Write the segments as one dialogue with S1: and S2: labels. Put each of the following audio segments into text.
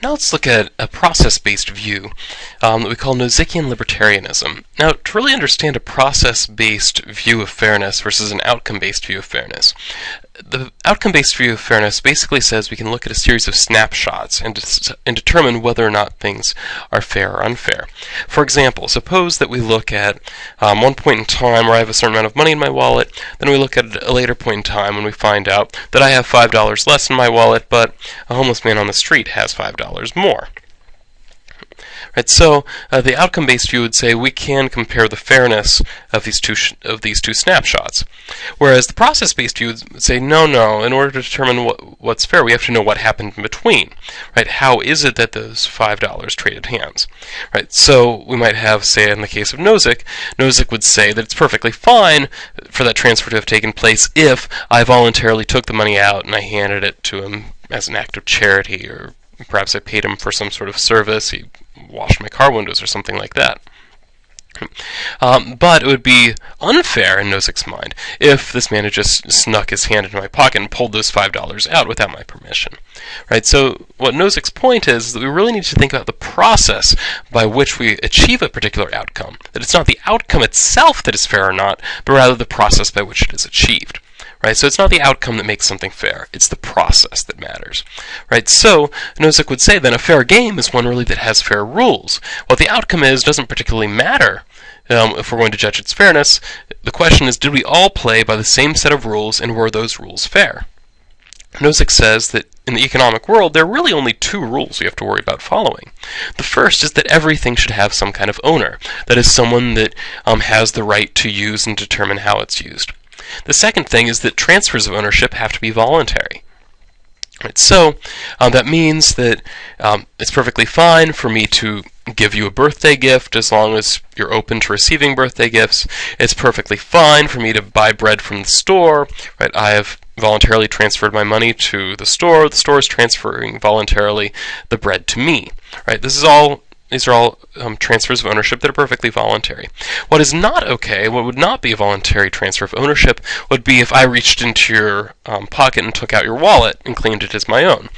S1: Now let's look at a process-based view that we call Nozickian Libertarianism. Now, to really understand a process-based view of fairness versus an outcome-based view of fairness, the outcome-based view of fairness basically says we can look at a series of snapshots and determine whether or not things are fair or unfair. For example, suppose that we look at one point in time where I have a certain amount of money in my wallet, then we look at a later point in time when we find out that I have $5 less in my wallet, but a homeless man on the street has $5 more. Right, so the outcome-based view would say we can compare the fairness of these two snapshots, whereas the process-based view would say no. In order to determine what's fair, we have to know what happened in between. Right? How is it that those $5 traded hands? Right? So we might have, say, in the case of Nozick would say that it's perfectly fine for that transfer to have taken place if I voluntarily took the money out and I handed it to him as an act of charity, or perhaps I paid him for some sort of service. He washed my car windows or something like that. But it would be unfair in Nozick's mind if this man had just snuck his hand into my pocket and pulled those $5 out without my permission. Right? So what Nozick's point is that we really need to think about the process by which we achieve a particular outcome. That it's not the outcome itself that is fair or not, but rather the process by which it is achieved. Right? So it's not the outcome that makes something fair, it's the process that matters. Right? So Nozick would say then a fair game is one really that has fair rules. What the outcome is doesn't particularly matter if we're going to judge its fairness. The question is, did we all play by the same set of rules, and were those rules fair? Nozick says that in the economic world, there are really only two rules we have to worry about following. The first is that everything should have some kind of owner, that is, someone that has the right to use and determine how it's used. The second thing is that transfers of ownership have to be voluntary. Right, so that means that it's perfectly fine for me to give you a birthday gift as long as you're open to receiving birthday gifts. It's perfectly fine for me to buy bread from the store. Right, I have voluntarily transferred my money to the store. The store is transferring voluntarily the bread to me. Right, these are all transfers of ownership that are perfectly voluntary. What is not okay, what would not be a voluntary transfer of ownership, would be if I reached into your pocket and took out your wallet and claimed it as my own.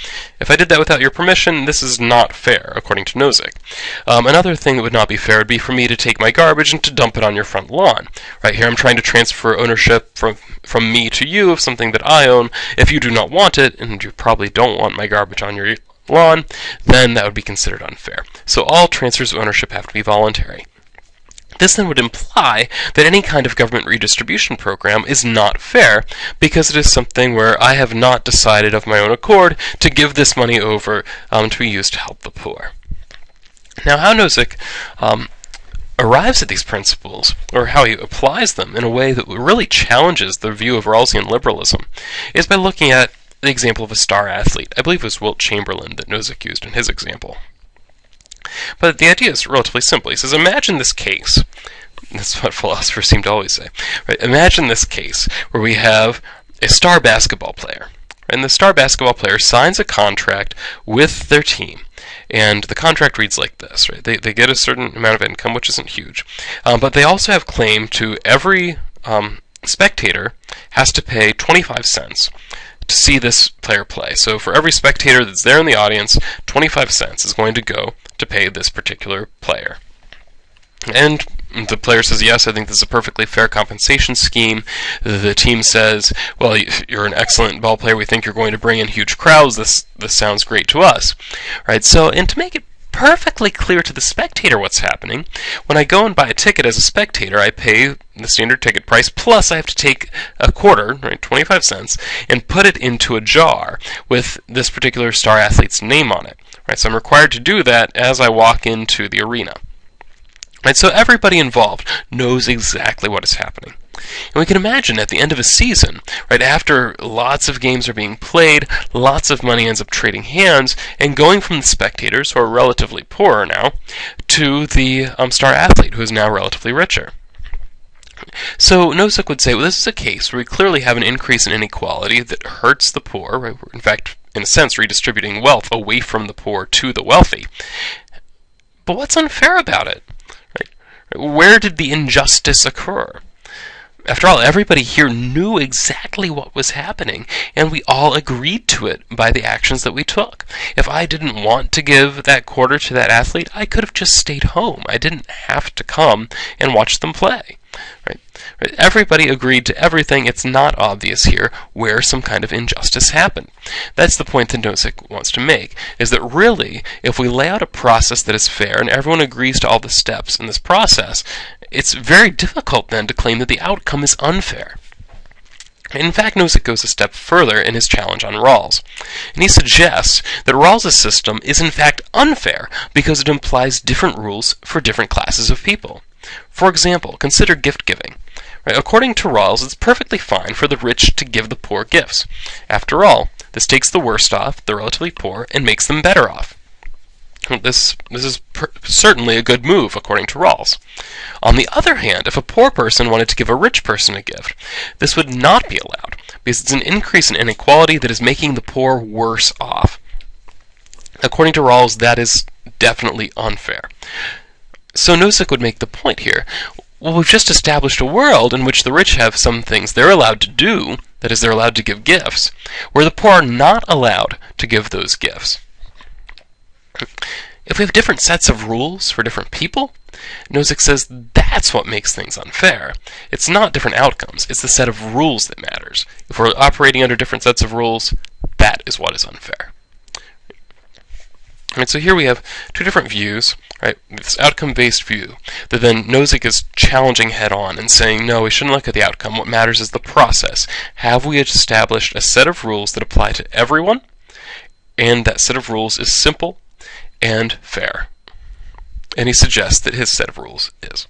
S1: If I did that without your permission, this is not fair, according to Nozick. Another thing that would not be fair would be for me to take my garbage and to dump it on your front lawn. Right here I'm trying to transfer ownership from me to you of something that I own. If you do not want it, and you probably don't want my garbage on your lawn, then that would be considered unfair. So all transfers of ownership have to be voluntary. This then would imply that any kind of government redistribution program is not fair, because it is something where I have not decided of my own accord to give this money over to be used to help the poor. Now, how Nozick arrives at these principles, or how he applies them in a way that really challenges the view of Rawlsian liberalism, is by looking at the example of a star athlete. I believe it was Wilt Chamberlain that Nozick used in his example. But the idea is relatively simple. He says, imagine this case. That's what philosophers seem to always say. Right? Imagine this case where we have a star basketball player. And the star basketball player signs a contract with their team. And the contract reads like this. Right? They get a certain amount of income, which isn't huge. But they also have claim to every spectator has to pay 25 cents to see this player play. So for every spectator that's there in the audience, 25 cents is going to go to pay this particular player. And the player says, yes, I think this is a perfectly fair compensation scheme. The team says, well, you're an excellent ball player. We think you're going to bring in huge crowds. This sounds great to us. Right? So, and to make it perfectly clear to the spectator what's happening, when I go and buy a ticket as a spectator, I pay the standard ticket price, plus I have to take a quarter, right, 25 cents, and put it into a jar with this particular star athlete's name on it. Right, so I'm required to do that as I walk into the arena. Right, so everybody involved knows exactly what is happening. And we can imagine at the end of a season, right, after lots of games are being played, lots of money ends up trading hands, and going from the spectators, who are relatively poorer now, to the star athlete, who is now relatively richer. So Nozick would say, well, this is a case where we clearly have an increase in inequality that hurts the poor. Right? We're, in fact, in a sense, redistributing wealth away from the poor to the wealthy. But what's unfair about it? Right? Where did the injustice occur? After all, everybody here knew exactly what was happening, and we all agreed to it by the actions that we took. If I didn't want to give that quarter to that athlete, I could have just stayed home. I didn't have to come and watch them play. Right? Everybody agreed to everything. It's not obvious here where some kind of injustice happened. That's the point that Nozick wants to make, is that really, if we lay out a process that is fair and everyone agrees to all the steps in this process, it's very difficult then to claim that the outcome is unfair. In fact, Nozick goes a step further in his challenge on Rawls, and he suggests that Rawls' system is in fact unfair because it implies different rules for different classes of people. For example, consider gift giving. Right? According to Rawls, it's perfectly fine for the rich to give the poor gifts. After all, this takes the worst off, the relatively poor, and makes them better off. This is certainly a good move, according to Rawls. On the other hand, if a poor person wanted to give a rich person a gift, this would not be allowed, because it's an increase in inequality that is making the poor worse off. According to Rawls, that is definitely unfair. So Nozick would make the point here, well, we've just established a world in which the rich have some things they're allowed to do, that is, they're allowed to give gifts, where the poor are not allowed to give those gifts. If we have different sets of rules for different people, Nozick says that's what makes things unfair. It's not different outcomes, it's the set of rules that matters. If we're operating under different sets of rules, that is what is unfair. Right, so here we have two different views, right? This outcome-based view that then Nozick is challenging head-on and saying, no, we shouldn't look at the outcome. What matters is the process. Have we established a set of rules that apply to everyone? And that set of rules is simple and fair. And he suggests that his set of rules is.